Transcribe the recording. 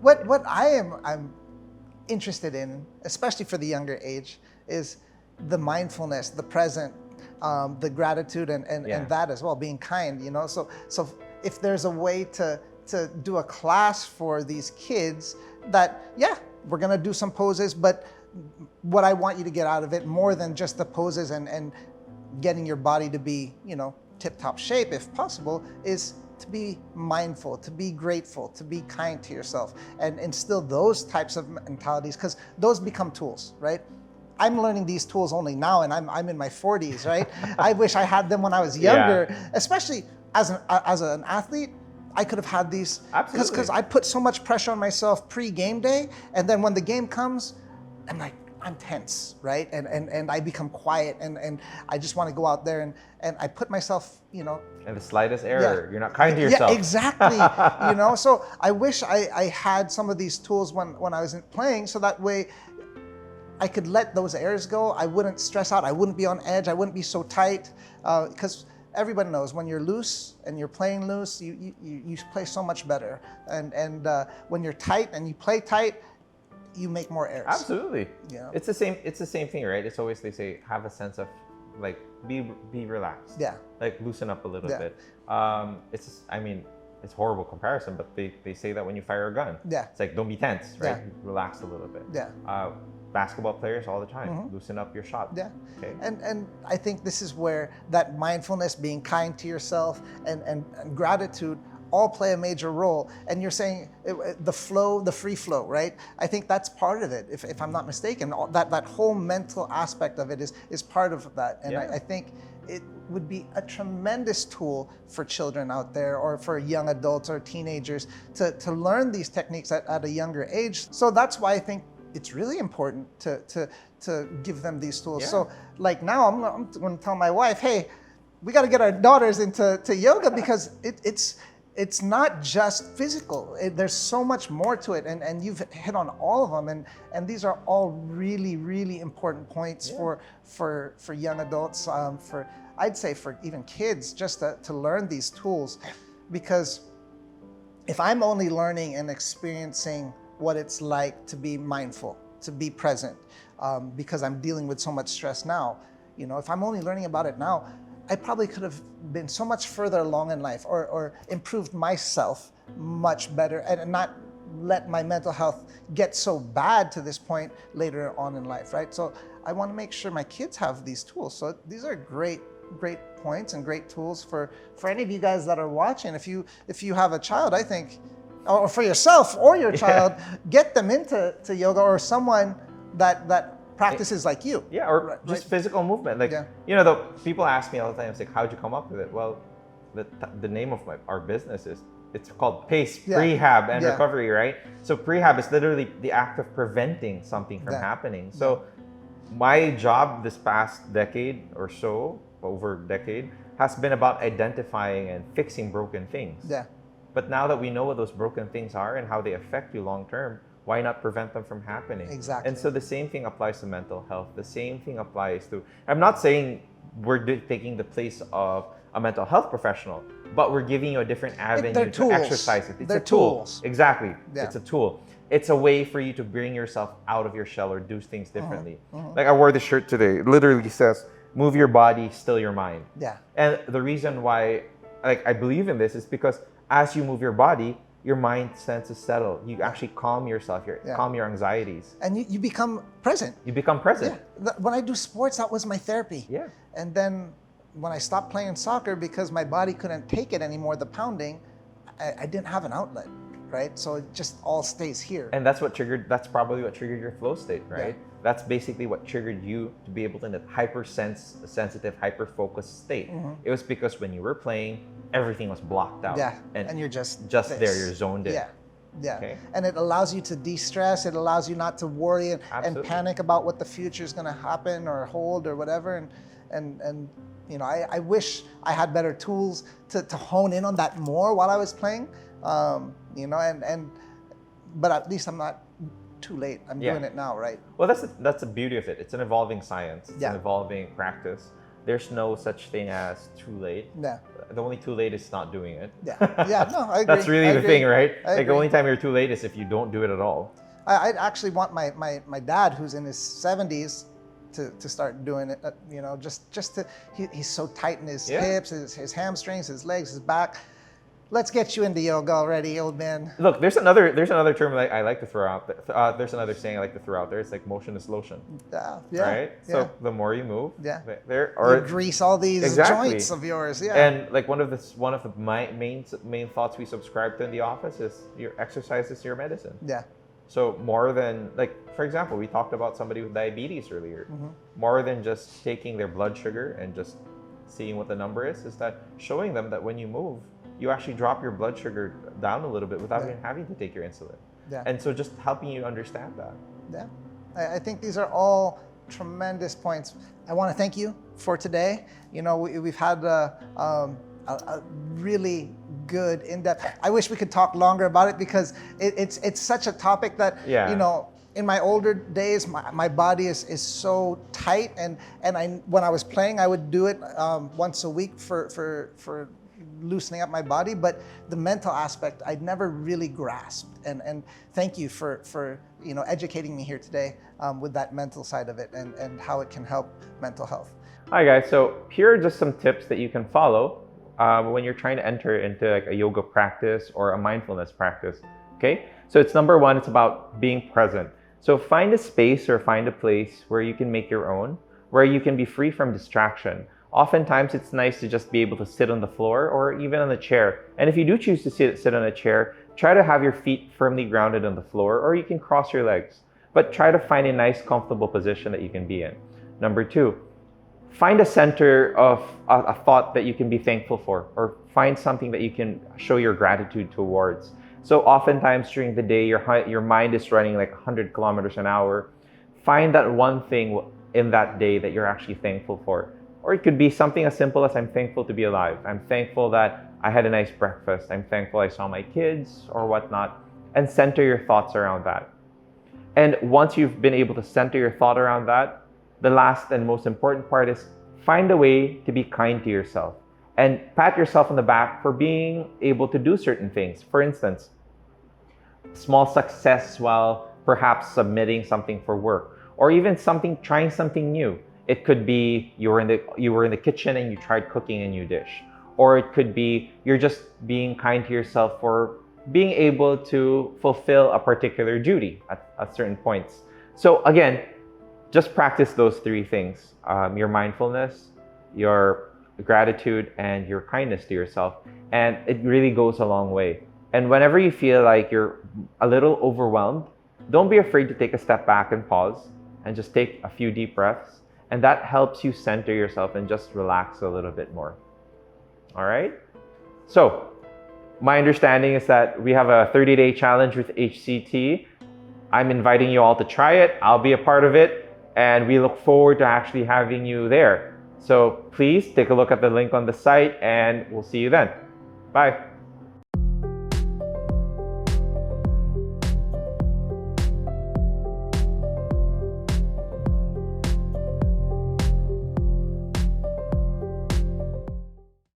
what I'm interested in, especially for the younger age, is the mindfulness, the present, the gratitude, and that as well, being kind. So if there's a way to do a class for these kids that, yeah, we're gonna do some poses, but what I want you to get out of it, more than just the poses and getting your body to be, tip-top shape if possible, is to be mindful, to be grateful, to be kind to yourself, and instill those types of mentalities, because those become tools, right? I'm learning these tools only now, and I'm in my 40s, right? I wish I had them when I was younger, especially as an athlete. I could have had these, because I put so much pressure on myself pre-game day, and then when the game comes, I'm tense, right? And I become quiet, and I just want to go out there, and I put myself, And the slightest error, you're not kind to yourself. Yeah, exactly. So I wish I had some of these tools when I was playing, so that way I could let those errors go. I wouldn't stress out. I wouldn't be on edge. I wouldn't be so tight, because everybody knows when you're loose and you're playing loose, you play so much better. And when you're tight and you play tight, you make more errors. Absolutely. It's the same thing, right? It's always, they say, have a sense of like, be relaxed. Yeah. Like, loosen up a little bit. It's horrible comparison, but they say that when you fire a gun. Yeah. It's like, don't be tense, right? Relax a little bit. Yeah. Basketball players all the time, loosen up your shot. Yeah. Okay. And I think this is where that mindfulness, being kind to yourself, and gratitude all play a major role. And you're saying the flow, the free flow, right? I think that's part of it, if I'm not mistaken. That whole mental aspect of it is part of that. And I think it would be a tremendous tool for children out there, or for young adults or teenagers, to learn these techniques at a younger age. So that's why I think it's really important to give them these tools. So like now I'm going to tell my wife, hey, we got to get our daughters into yoga, because it's not just physical. There's so much more to it, and you've hit on all of them, and these are all really, really important points for young adults, I'd say for even kids, just to learn these tools. Because if I'm only learning and experiencing what it's like to be mindful, to be present, because I'm dealing with so much stress now, if I'm only learning about it now, I probably could have been so much further along in life, or improved myself much better, and not let my mental health get so bad to this point later on in life, right? So I want to make sure my kids have these tools. So these are great points and great tools for any of you guys that are watching. If you have a child, I think, or for yourself or your child, get them into yoga, or someone that practices like you. Yeah, or just physical movement. Like, people ask me all the time, it's like, how'd you come up with it? Well, the name of our business it's called PACE, Prehab and Recovery, right? So prehab is literally the act of preventing something from happening. So my job this past decade or so, over a decade, has been about identifying and fixing broken things. Yeah. But now that we know what those broken things are and how they affect you long term, why not prevent them from happening? Exactly. And so the same thing applies to mental health. The same thing applies to, I'm not saying we're taking the place of a mental health professional, but we're giving you a different avenue to exercise it. It's a tool. Exactly. Yeah. It's a tool. It's a way for you to bring yourself out of your shell or do things differently. Like, I wore this shirt today. It literally says, move your body, still your mind. Yeah. And the reason why I believe in this is because as you move your body, your mind tends to settle. You actually calm yourself, calm your anxieties. And you become present. You become present. Yeah. When I do sports, that was my therapy. Yeah. And then when I stopped playing soccer because my body couldn't take it anymore, the pounding, I didn't have an outlet, right? So it just all stays here. And that's probably what triggered your flow state, right? Yeah. That's basically what triggered you to be able to in that hypersensitive, hyper-focused state. It was because when you were playing, everything was blocked out. Yeah, and you're just there, you're zoned in. Yeah, yeah. Okay. And it allows you to de-stress. It allows you not to worry and panic about what the future is going to happen or hold or whatever. And I wish I had better tools to hone in on that more while I was playing. But at least I'm not too late. I'm doing it now, right? Well, that's the beauty of it. It's an evolving science. It's an evolving practice. there's no such thing as too late. Yeah. The only too late is not doing it. Yeah. Yeah. No, I agree. That's really the thing, right? I Like agree. the only time you're too late is if you don't do it at all. I actually want my dad, who's in his 70s, to start doing it. You know, just to he's so tight in his hips, his hamstrings, his legs, his back. Let's get you into yoga already, old man. Look, there's another term that I like to throw out. There's another saying I like to throw out there. It's like motion is lotion. Yeah. Right. So the more you move, there or you grease all these joints of yours. Yeah. And like one of the main thoughts we subscribe to in the office is your exercise is your medicine. Yeah. So more than, like, for example, we talked about somebody with diabetes earlier. More than just taking their blood sugar and just seeing what the number is that showing them that when you move, you actually drop your blood sugar down a little bit without even having to take your insulin. Yeah. And so just helping you understand that. Yeah. I think these are all tremendous points. I want to thank you for today. You know, we've had a really good in-depth. I wish we could talk longer about it because it's such a topic that, you know, in my older days, my body is so tight, and when I was playing, I would do it once a week for loosening up my body, but the mental aspect I'd never really grasped. And thank you for you know, educating me here today with that mental side of it and how it can help mental health. Hi guys, so here are just some tips that you can follow when you're trying to enter into like a yoga practice or a mindfulness practice. Okay, so it's number one, it's about being present. So find a space or find a place where you can make your own, where you can be free from distraction. Oftentimes, it's nice to just be able to sit on the floor or even on a chair. And if you do choose to sit on a chair, try to have your feet firmly grounded on the floor, or you can cross your legs. But try to find a nice, comfortable position that you can be in. Number two, find a center of a thought that you can be thankful for, or find something that you can show your gratitude towards. So oftentimes during the day, your mind is running like 100 kilometers an hour. Find that one thing in that day that you're actually thankful for. Or it could be something as simple as I'm thankful to be alive. I'm thankful that I had a nice breakfast. I'm thankful I saw my kids or whatnot. And center your thoughts around that. And once you've been able to center your thought around that, the last and most important part is find a way to be kind to yourself. And pat yourself on the back for being able to do certain things. For instance, small success while perhaps submitting something for work, or even trying something new. It could be you were in the kitchen and you tried cooking a new dish. Or it could be you're just being kind to yourself for being able to fulfill a particular duty at certain points. So again, just practice those three things. Your mindfulness, your gratitude, and your kindness to yourself. And it really goes a long way. And whenever you feel like you're a little overwhelmed, don't be afraid to take a step back and pause and just take a few deep breaths. And that helps you center yourself and just relax a little bit more. All right? So, my understanding is that we have a 30-day challenge with HCT. I'm inviting you all to try it. I'll be a part of it. And we look forward to actually having you there. So please take a look at the link on the site and we'll see you then. Bye.